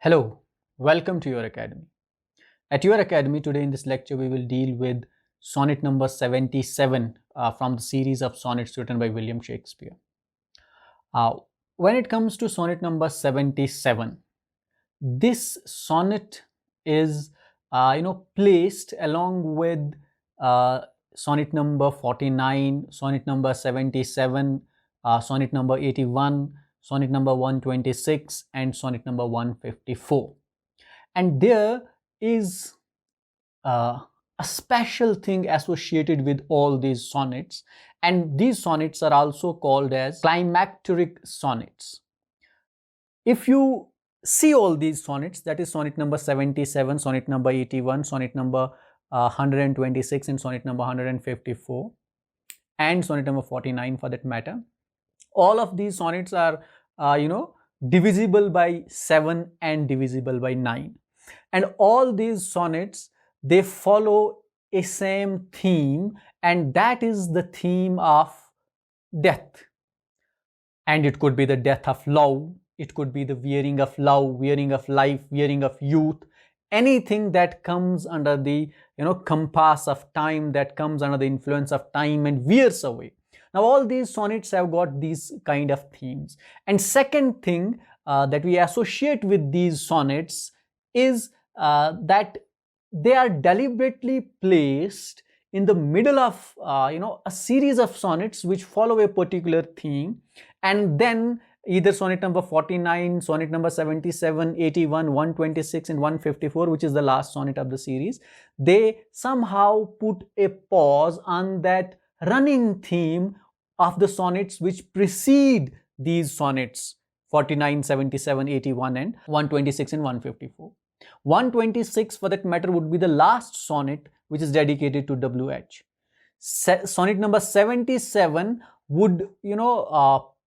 Hello, welcome to your academy. At your academy today in this lecture we will deal with sonnet number 77 from the series of sonnets written by William Shakespeare. Uh, when it comes to sonnet number 77, this sonnet is placed along with uh, sonnet number 49, sonnet number 77, sonnet number 81, sonnet number 126 and sonnet number 154. And there is uh, a special thing associated with all these sonnets, and these sonnets are also called as climacteric sonnets. If you see all these sonnets, that is sonnet number 77, sonnet number 81, sonnet number 126 and sonnet number 154 and sonnet number 49 for that matter, all of these sonnets are divisible by 7 and divisible by 9, and all these sonnets, they follow a same theme, and that is the theme of death. And it could be the death of love, it could be the wearing of love, wearing of life, wearing of youth, anything that comes under the compass of time, that comes under the influence of time and wears away. Now all these sonnets have got these kind of themes. And second thing that we associate with these sonnets is that they are deliberately placed in the middle of a series of sonnets which follow a particular theme, and then either sonnet number 49, sonnet number 77, 81, 126 and 154, which is the last sonnet of the series, they somehow put a pause on that running theme of the sonnets which precede these sonnets 49, 77, 81 and 126 and 154. 126 for that matter would be the last sonnet which is dedicated to WH. Sonnet number 77 would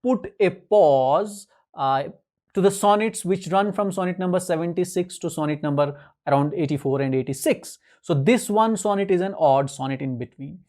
put a pause to the sonnets which run from sonnet number 76 to sonnet number around 84 and 86. So this one sonnet is an odd sonnet in between.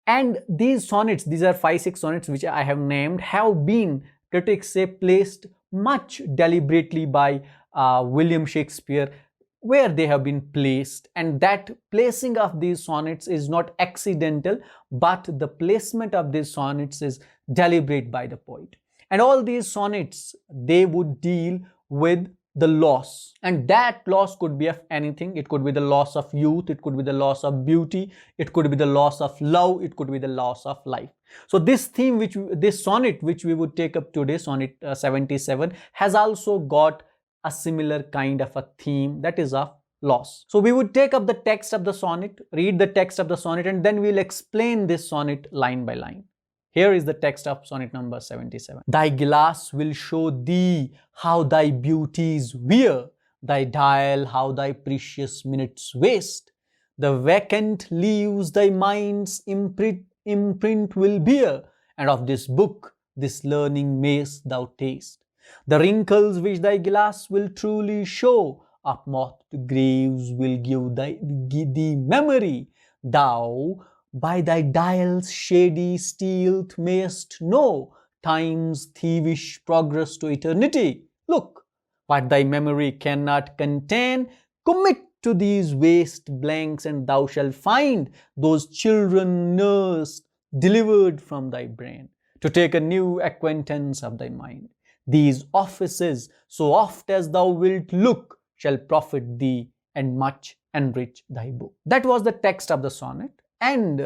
And these sonnets, these are 5-6 sonnets which I have named, have been, critics say, placed much deliberately by William Shakespeare, where they have been placed, and that placing of these sonnets is not accidental, but the placement of these sonnets is deliberate by the poet. And all these sonnets, they would deal with the loss, and that loss could be of anything. It could be the loss of youth, it could be the loss of beauty, it could be the loss of love, it could be the loss of life. So this theme, this sonnet which we would take up today, sonnet 77, has also got a similar kind of a theme, that is of loss. So we would take up the text of the sonnet, read the text of the sonnet, and then we'll explain this sonnet line by line. Here is the text of sonnet number 77. Thy glass will show thee how thy beauties wear, thy dial how thy precious minutes waste. The vacant leaves thy mind's imprint will bear, and of this book, this learning mayst thou taste. The wrinkles which thy glass will truly show, of moth graves will give thee memory. Thou by thy dial's shady steel mayst know time's thievish progress to eternity. Look, what thy memory cannot contain, commit to these waste blanks, and thou shalt find those children nursed, delivered from thy brain, to take a new acquaintance of thy mind. These offices, so oft as thou wilt look, shall profit thee and much enrich thy book. That was the text of the sonnet. And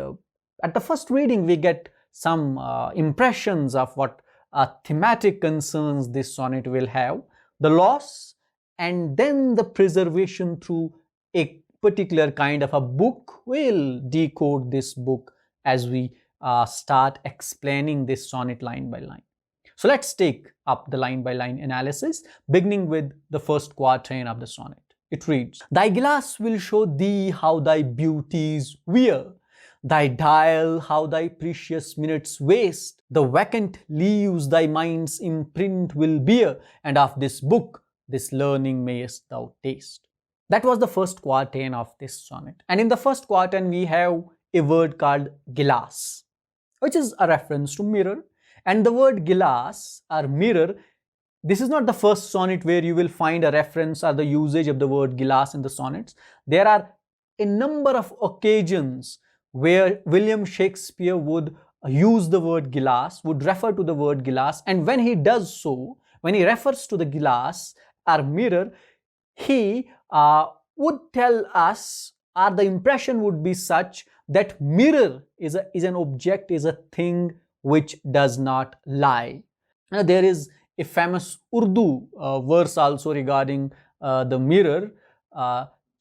at the first reading, we get some impressions of what thematic concerns this sonnet will have: the loss, and then the preservation through a particular kind of a book. We'll decode this book as we start explaining this sonnet line by line. So let's take up the line by line analysis, beginning with the first quatrain of the sonnet. It reads, Thy glass will show thee how thy beauties wear, thy dial how thy precious minutes waste. The vacant leaves thy mind's imprint will bear, and of this book, this learning mayst thou taste. That was the first quatrain of this sonnet. And in the first quatrain, we have a word called glass, which is a reference to mirror. And the word glass or mirror this is not the first sonnet where you will find a reference or the usage of the word gilas in the sonnets. There are a number of occasions where William Shakespeare would use the word gilas, would refer to the word gilas, and when he does so, when he refers to the gilas or mirror, he would tell us, or the impression would be such, that mirror is an object, is a thing which does not lie. Now, there is a famous Urdu verse also regarding the mirror.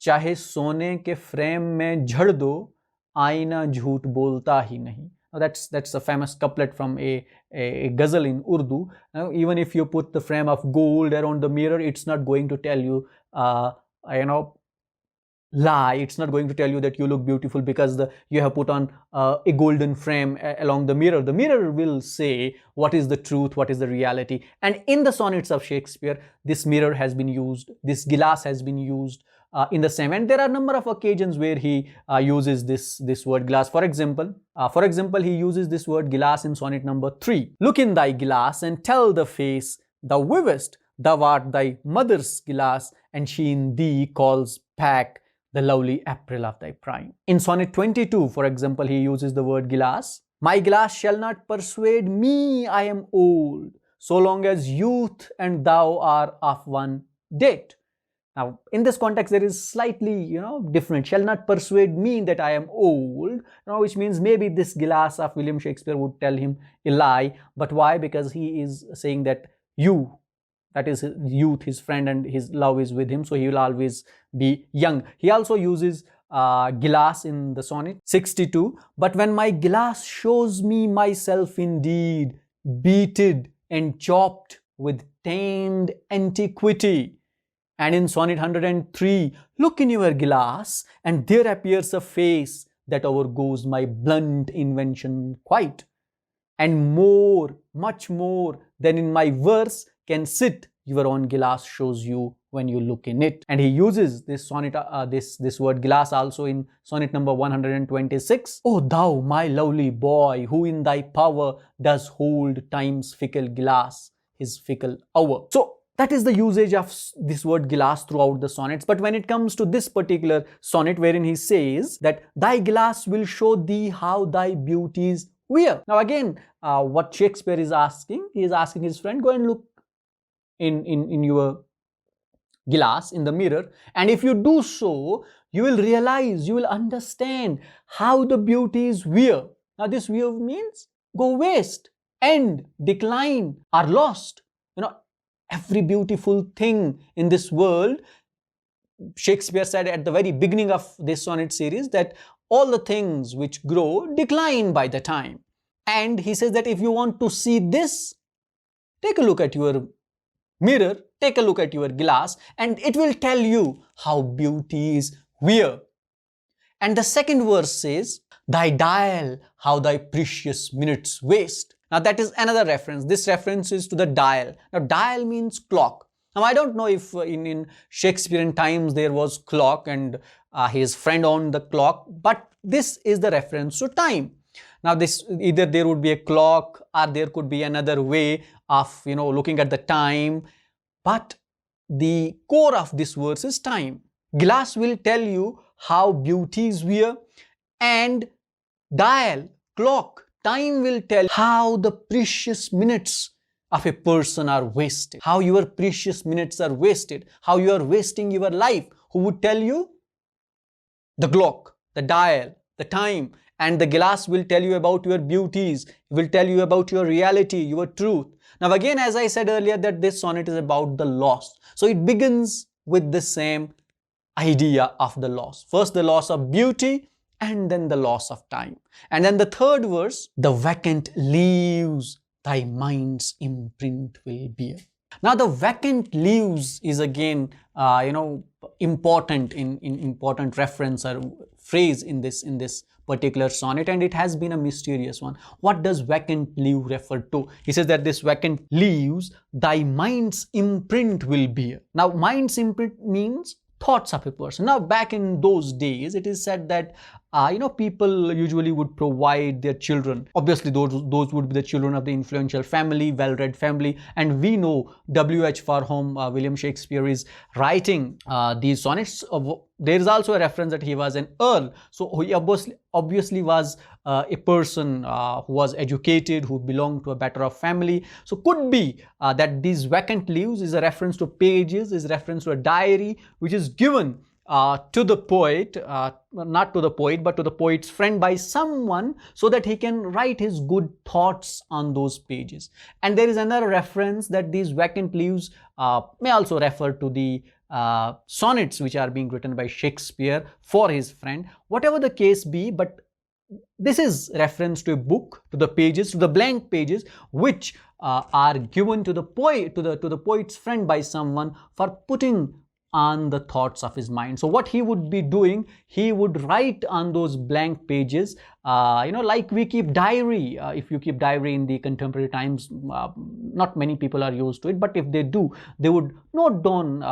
चाहे सोने के frame में झड़ दो, आईना झूठ बोलता ही नहीं. Now that's a famous couplet from a ghazal in Urdu. Now, even if you put the frame of gold around the mirror, it's not going to tell you, lie. It's not going to tell you that you look beautiful because you have put on a golden frame along the mirror. The mirror will say what is the truth, what is the reality. And in the sonnets of Shakespeare, this mirror has been used, this gilas has been used in the same. And there are a number of occasions where he uses this word gilas. For example, he uses this word gilas in sonnet number 3. Look in thy gilas and tell the face thou weavest. Thou art thy mother's gilas, and she in thee calls back the lovely April of thy prime. In sonnet 22, for example, he uses the word gilas. My gilas shall not persuade me I am old, so long as youth and thou are of one date. Now, in this context, there is slightly, different. Shall not persuade me that I am old, which means maybe this gilas of William Shakespeare would tell him a lie. But why? Because he is saying that that is his youth, his friend, and his love is with him, so he will always be young. He also uses gilas in the sonnet 62. But when my gilas shows me myself indeed, beaten and chopped with tamed antiquity. And in sonnet 103, look in your gilas, and there appears a face that overgoes my blunt invention quite. And more, much more than in my verse can sit, your own gilas shows you when you look in it. And he uses this sonnet, this word gilas also in sonnet number 126. O thou, my lovely boy, who in thy power does hold time's fickle gilas, his fickle hour. So that is the usage of this word gilas throughout the sonnets. But when it comes to this particular sonnet wherein he says that thy gilas will show thee how thy beauties wear. Now again, what Shakespeare is asking, he is asking his friend, go and look in your gilas, in the mirror, and if you do so, you will realize, you will understand how the beauties wear. Now this wear means go waste, end, decline, are lost. Every beautiful thing in this world, Shakespeare said at the very beginning of this sonnet series that all the things which grow decline by the time. And he says that if you want to see this, take a look at your mirror, take a look at your glass, and it will tell you how beauties wear. And the second verse says, thy dial, how thy precious minutes waste. Now that is another reference. This reference is to the dial. Now dial means clock. Now I don't know if in Shakespearean times there was clock and his friend owned the clock, but this is the reference to time. Now this, either there would be a clock or there could be another way of looking at the time, but the core of this verse is time. Glass will tell you how beauties wear, and dial, clock, time will tell how the precious minutes of a person are wasted, how your precious minutes are wasted, how you are wasting your life. Who would tell you? The clock, the dial, the time. And the glass will tell you about your beauties, will tell you about your reality, your truth. Now again, as I said earlier, that this sonnet is about the loss. So it begins with the same idea of the loss. First the loss of beauty, and then the loss of time. And then the third verse, the vacant leaves thy mind's imprint will bear. Now the vacant leaves is again, important in important reference or phrase in this particular sonnet, and it has been a mysterious one. What does vacant leaf refer to? He says that this vacant leaves thy mind's imprint will bear. Now mind's imprint means thoughts of a person. Now back in those days, it is said that people usually would provide their children. Obviously, those would be the children of the influential family, well-read family. And we know W.H. for whom William Shakespeare is writing these sonnets. There is also a reference that he was an earl. So he obviously was a person who was educated, who belonged to a better off family. So could be that these vacant leaves is a reference to pages, is a reference to a diary which is given to the poet, not to the poet, but to the poet's friend by someone, so that he can write his good thoughts on those pages. And there is another reference that these vacant leaves may also refer to the sonnets which are being written by Shakespeare for his friend. Whatever the case be, but this is reference to a book, to the pages, to the blank pages, which are given to the poet, to the poet's friend by someone for putting on the thoughts of his mind. So what he would be doing, he would write on those blank pages, like we keep diary. If you keep diary in the contemporary times, not many people are used to it, but if they do, they would note down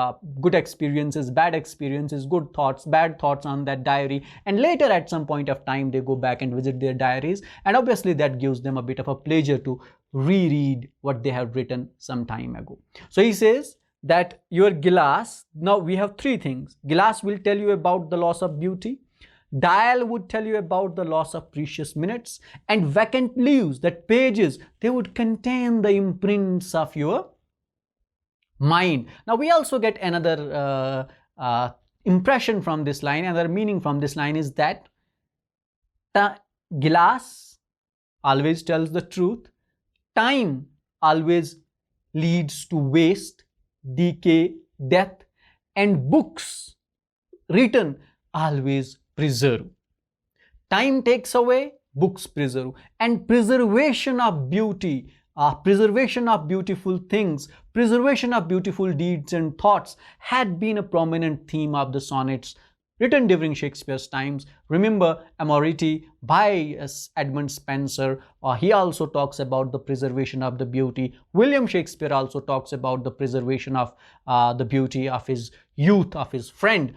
good experiences, bad experiences, good thoughts, bad thoughts on that diary, and later at some point of time they go back and visit their diaries, and obviously that gives them a bit of a pleasure to reread what they have written some time ago. So he says that your glass, now we have three things. Glass will tell you about the loss of beauty, dial would tell you about the loss of precious minutes, and vacant leaves, that pages, they would contain the imprints of your mind. Now we also get another impression from this line, another meaning from this line is that the glass always tells the truth, time always leads to waste, decay, death, and books written always preserve. Time takes away, books preserve. And preservation of beauty, preservation of beautiful things, preservation of beautiful deeds and thoughts had been a prominent theme of the sonnets written during Shakespeare's times. Remember Amority by Edmund Spenser. He also talks about the preservation of the beauty. William Shakespeare also talks about the preservation of the beauty of his youth, of his friend,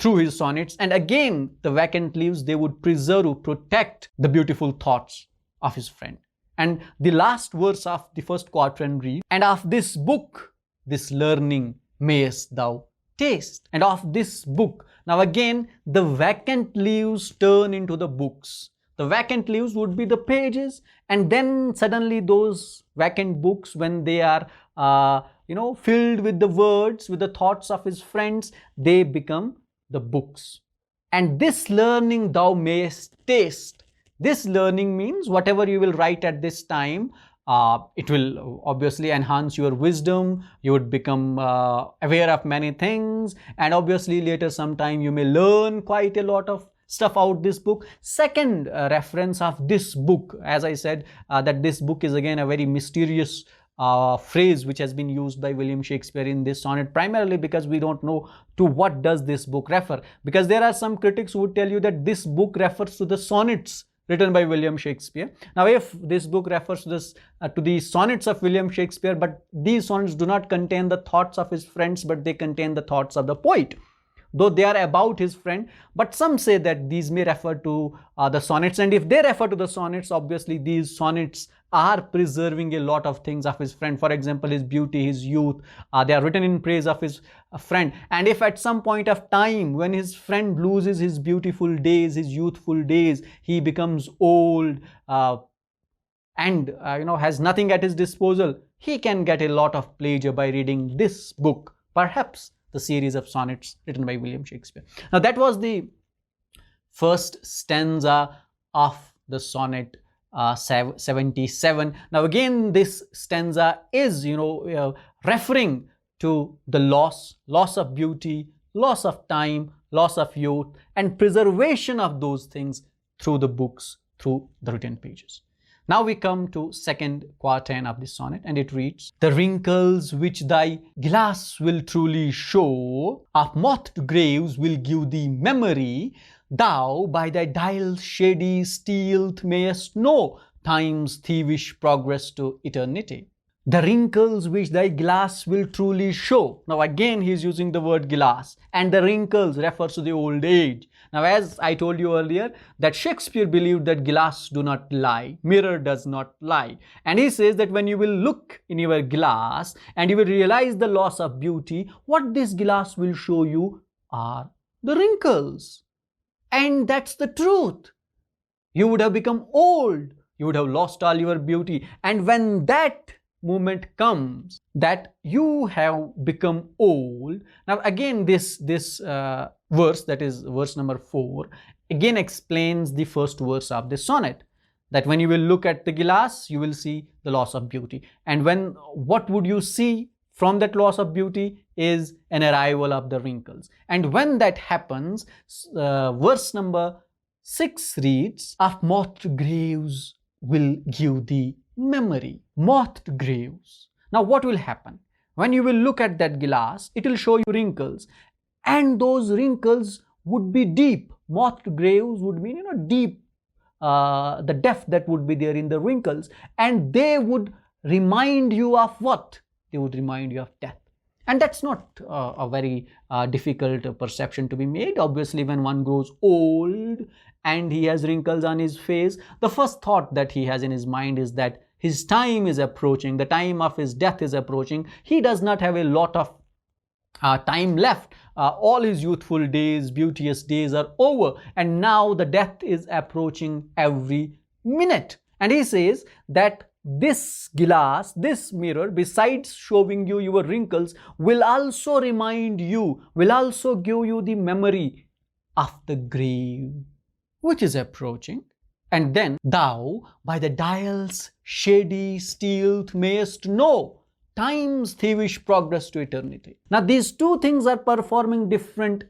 through his sonnets. And again, the vacant leaves, they would preserve, protect the beautiful thoughts of his friend. And the last verse of the first quatrain reads, "And of this book, this learning mayest thou taste." And of this book. Now again, the vacant leaves turn into the books. The vacant leaves would be the pages, and then suddenly those vacant books, when they are filled with the words, with the thoughts of his friends, they become the books. And this learning thou mayest taste. This learning means whatever you will write at this time, it will obviously enhance your wisdom. You would become aware of many things, and obviously later sometime you may learn quite a lot of stuff out this book. Second reference of this book, as I said, that this book is again a very mysterious phrase which has been used by William Shakespeare in this sonnet, primarily because we don't know to what does this book refer, because there are some critics who would tell you that this book refers to the sonnets written by William Shakespeare. Now if this book refers to the sonnets of William Shakespeare, but these sonnets do not contain the thoughts of his friends, but they contain the thoughts of the poet, though they are about his friend. But some say that these may refer to the sonnets, and if they refer to the sonnets, obviously these sonnets are preserving a lot of things of his friend. For example, his beauty, his youth, they are written in praise of his friend. And if at some point of time when his friend loses his beautiful days, his youthful days, he becomes old and has nothing at his disposal, he can get a lot of pleasure by reading this book, perhaps the series of sonnets written by William Shakespeare. Now that was the first stanza of the sonnet 77. Now again, this stanza is referring to the loss of beauty, loss of time, loss of youth, and preservation of those things through the books, through the written pages. Now we come to second quatrain of the sonnet, and it reads, "The wrinkles which thy glass will truly show, of moth graves will give thee memory. Thou by thy dial's shady stealth mayest know time's thievish progress to eternity." The wrinkles which thy glass will truly show. Now again he is using the word glass, and the wrinkles refers to the old age. Now, as I told you earlier, that Shakespeare believed that glass do not lie, mirror does not lie. And he says that when you will look in your glass and you will realize the loss of beauty, what this glass will show you are the wrinkles. And that's the truth. You would have become old. You would have lost all your beauty. And when that moment comes that you have become old, now again this verse, that is verse number 4, again explains the first verse of the sonnet, that when you will look at the glass, you will see the loss of beauty. And what would you see from that loss of beauty is an arrival of the wrinkles. And when that happens, verse number 6 reads, of moth graves will give thee memory. Moth graves. Now what will happen? When you will look at that glass, it will show you wrinkles, and those wrinkles would be deep. Moth graves would mean, deep, the depth that would be there in the wrinkles, and they would remind you of what? They would remind you of death. And that's not a very difficult perception to be made. Obviously, when one grows old and he has wrinkles on his face, the first thought that he has in his mind is that his time is approaching, the time of his death is approaching. He does not have a lot of time left. All his youthful days, beauteous days are over, and now the death is approaching every minute. And he says that this glass, this mirror, besides showing you your wrinkles, will also remind you, will also give you the memory of the grave which is approaching. And then thou by the dial's shady stealth mayest know time's thievish progress to eternity. Now these two things are performing different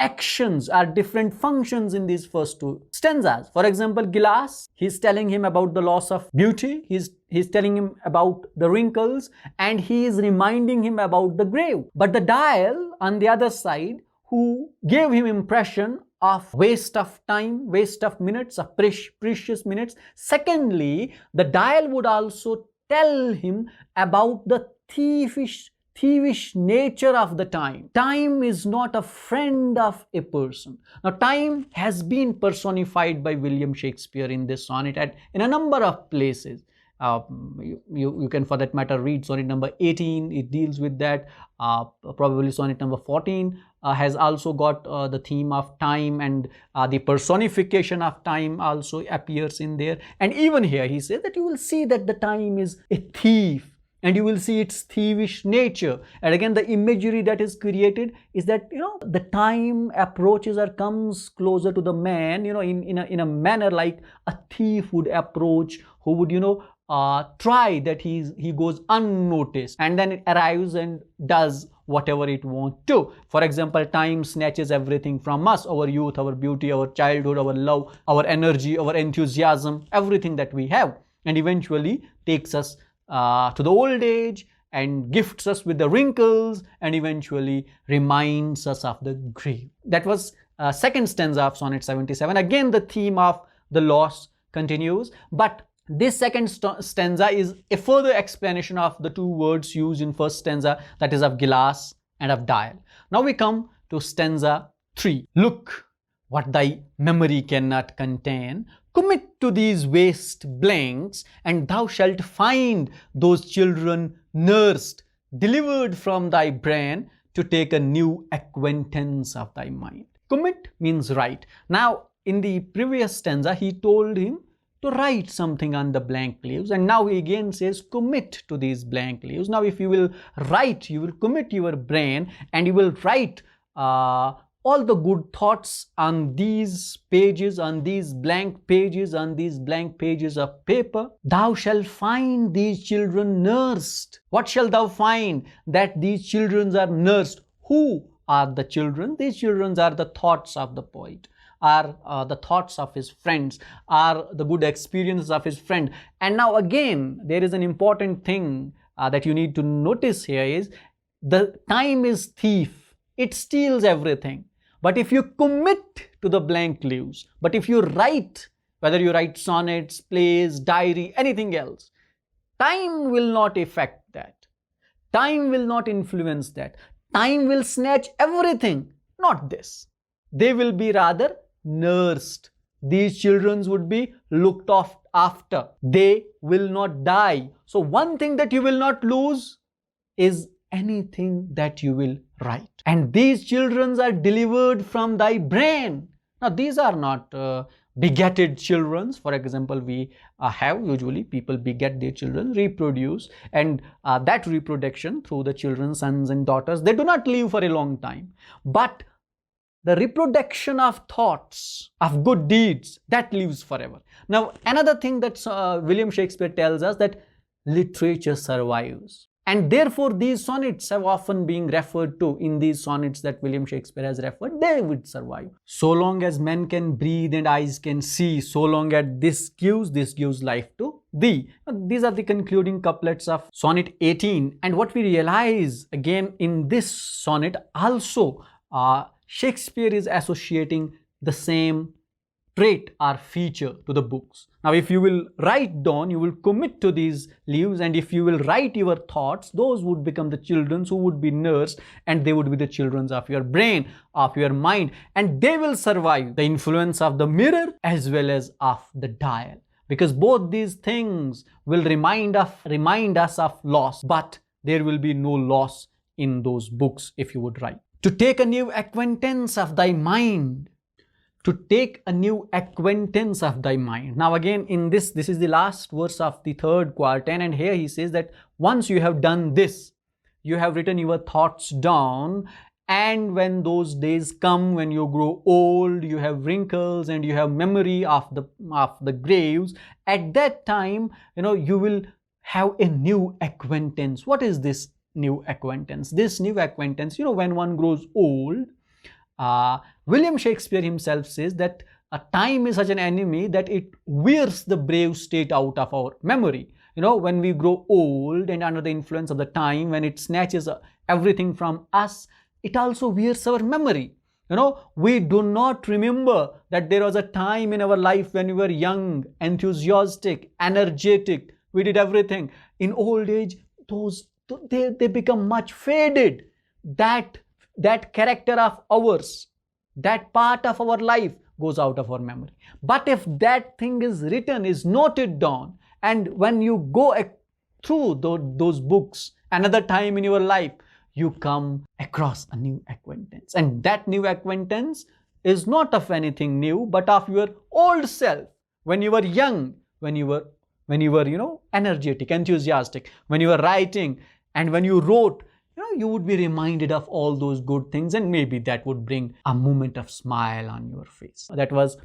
actions, are different functions in these first two stanzas. For example, glass, he's telling him about the loss of beauty, he's telling him about the wrinkles, and he is reminding him about the grave. But the dial on the other side, who gave him impression of waste of time, waste of minutes, of precious minutes. Secondly, the dial would also tell him about the thievish nature of the time. Time is not a friend of a person. Now, time has been personified by William Shakespeare in this sonnet in a number of places. You can, for that matter, read sonnet number 18. It deals with that. Probably sonnet number 14 has also got the theme of time, and the personification of time also appears in there. And even here he says that you will see that the time is a thief, and you will see its thievish nature. And again, the imagery that is created is that, the time approaches or comes closer to the man, in a manner like a thief would approach, who would, try that he goes unnoticed, and then it arrives and does whatever it wants to. For example, time snatches everything from us, our youth, our beauty, our childhood, our love, our energy, our enthusiasm, everything that we have, and eventually takes us to the old age and gifts us with the wrinkles, and eventually reminds us of the grave. That was second stanza of Sonnet 77. Again, the theme of the loss continues, but this second stanza is a further explanation of the two words used in first stanza, that is of glass and of dial. Now we come to stanza 3. Look what thy memory cannot contain, commit to these waste blanks, and thou shalt find those children nursed, delivered from thy brain to take a new acquaintance of thy mind. Commit means write. Now, in the previous stanza, he told him to write something on the blank leaves, and now he again says commit to these blank leaves. Now if you will write, you will commit your brain, and you will write all the good thoughts on these pages, on these blank pages, on these blank pages of paper. Thou shalt find these children nursed. What shall thou find? That these children are nursed. Who are the children? These children are the thoughts of the poet, are the thoughts of his friends, are the good experiences of his friend. And now again, there is an important thing that you need to notice here is the time is thief. It steals everything. But if you commit to the blank leaves, but if you write, whether you write sonnets, plays, diary, anything else, time will not affect that. Time will not influence that. Time will snatch everything, not this. They will be rather nursed. These children would be looked after. They will not die. So one thing that you will not lose is anything that you will write. And these children are delivered from thy brain. Now these are not begetted children. For example, we have usually people beget their children, reproduce, and that reproduction through the children, sons and daughters, they do not live for a long time. But the reproduction of thoughts, of good deeds, that lives forever. Now, another thing that William Shakespeare tells us, that literature survives. And therefore, these sonnets have often been referred to in these sonnets that William Shakespeare has referred, they would survive. So long as men can breathe and eyes can see, so long as this gives life to thee. These are the concluding couplets of Sonnet 18. And what we realize again in this sonnet also, Shakespeare is associating the same trait or feature to the books. Now, if you will write down, you will commit to these leaves, and if you will write your thoughts, those would become the children who would be nursed, and they would be the children of your brain, of your mind, and they will survive the influence of the mirror as well as of the dial, because both these things will remind us of loss, but there will be no loss in those books if you would write. To take a new acquaintance of thy mind. To take a new acquaintance of thy mind. Now again in this is the last verse of the third quatrain, and here he says that once you have done this, you have written your thoughts down, and when those days come, when you grow old, you have wrinkles and you have memory of the graves, at that time, you will have a new acquaintance. What is this new acquaintance? This new acquaintance, when one grows old, William Shakespeare himself says that time is such an enemy that it wears the brave state out of our memory. When we grow old and under the influence of the time, when it snatches everything from us, it also wears our memory. We do not remember that there was a time in our life when we were young, enthusiastic, energetic, we did everything. In old age, they become much faded. That character of ours, that part of our life goes out of our memory. But if that thing is written, is noted down, and when you go through those books another time in your life, you come across a new acquaintance. And that new acquaintance is not of anything new, but of your old self. When you were young, when you were energetic, enthusiastic, when you were writing, and when you wrote, you would be reminded of all those good things, and maybe that would bring a moment of smile on your face. That was,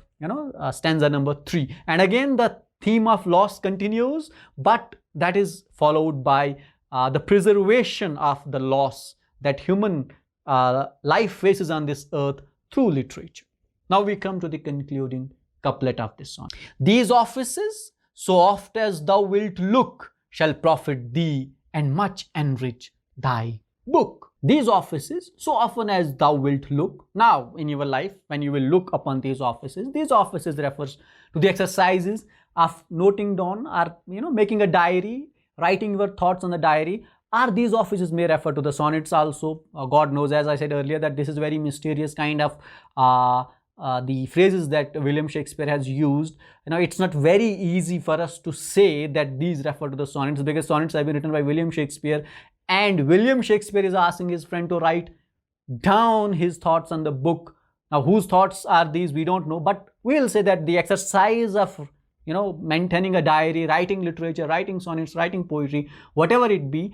stanza number 3. And again, the theme of loss continues, but that is followed by the preservation of the loss that human life faces on this earth through literature. Now we come to the concluding couplet of this song. These offices, so oft as thou wilt look, shall profit thee and much enrich thy book. These offices, so often as thou wilt look. Now in your life, when you will look upon these offices refers to the exercises of noting down, or making a diary, writing your thoughts on the diary. Or these offices may refer to the sonnets also. God knows, as I said earlier, that this is very mysterious kind of the phrases that William Shakespeare has used. It's not very easy for us to say that these refer to the sonnets, because sonnets have been written by William Shakespeare, and William Shakespeare is asking his friend to write down his thoughts on the book. Now whose thoughts are these, we don't know, but we'll say that the exercise of maintaining a diary, writing literature, writing sonnets, writing poetry, whatever it be,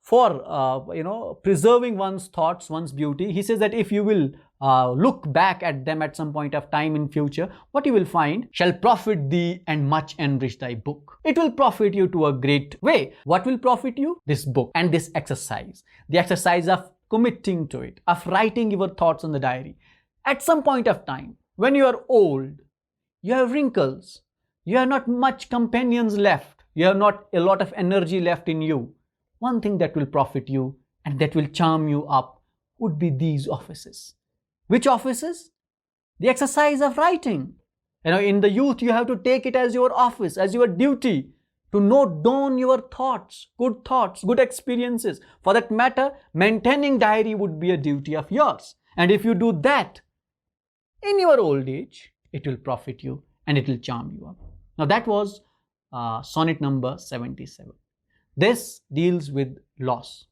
for preserving one's thoughts, one's beauty. He says that if you will look back at them at some point of time in future, what you will find shall profit thee and much enrich thy book. It will profit you to a great way. What will profit you? This book and this exercise. The exercise of committing to it, of writing your thoughts on the diary. At some point of time, when you are old, you have wrinkles, you have not much companions left, you have not a lot of energy left in you. One thing that will profit you and that will charm you up would be these offices. Which offices? The exercise of writing. In the youth, you have to take it as your office, as your duty, to note down your thoughts, good experiences. For that matter, maintaining diary would be a duty of yours. And if you do that, in your old age, it will profit you and it will charm you up. Now that was sonnet number 77. This deals with loss.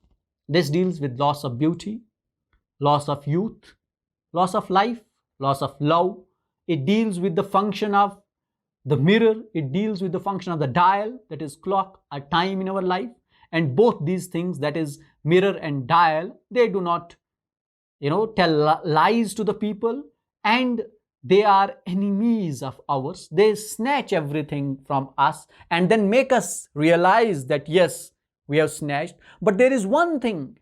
This deals with loss of beauty, loss of youth, loss of life, loss of love. It deals with the function of the mirror. It deals with the function of the dial, that is clock, a time in our life. And both these things, that is mirror and dial, they do not tell lies to the people, and they are enemies of ours. They snatch everything from us and then make us realize that yes, we have snatched. But there is one thing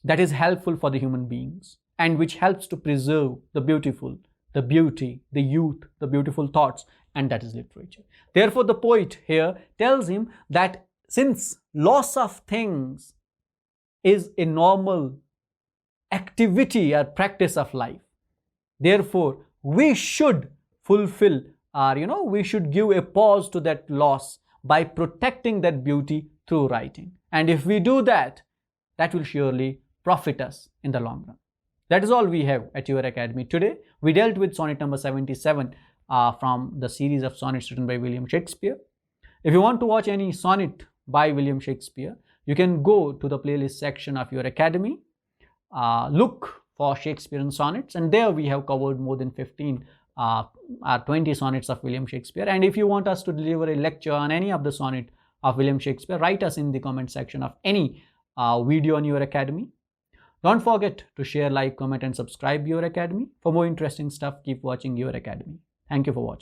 that is helpful for the human beings and which helps to preserve the beautiful, the beauty, the youth, the beautiful thoughts, and that is literature. Therefore, the poet here tells him that since loss of things is a normal activity or practice of life, therefore we should fulfill or we should give a pause to that loss by protecting that beauty through writing. And if we do that, that will surely profit us in the long run. That is all we have at your academy today. We dealt with sonnet number 77 from the series of sonnets written by William Shakespeare. If you want to watch any sonnet by William Shakespeare, you can go to the playlist section of your academy, look for Shakespearean sonnets, and there we have covered more than 20 sonnets of William Shakespeare. And if you want us to deliver a lecture on any of the sonnet of William Shakespeare, write us in the comment section of any video on your academy. Don't forget to share, like, comment and subscribe your academy. For more interesting stuff, keep watching your academy. Thank you for watching.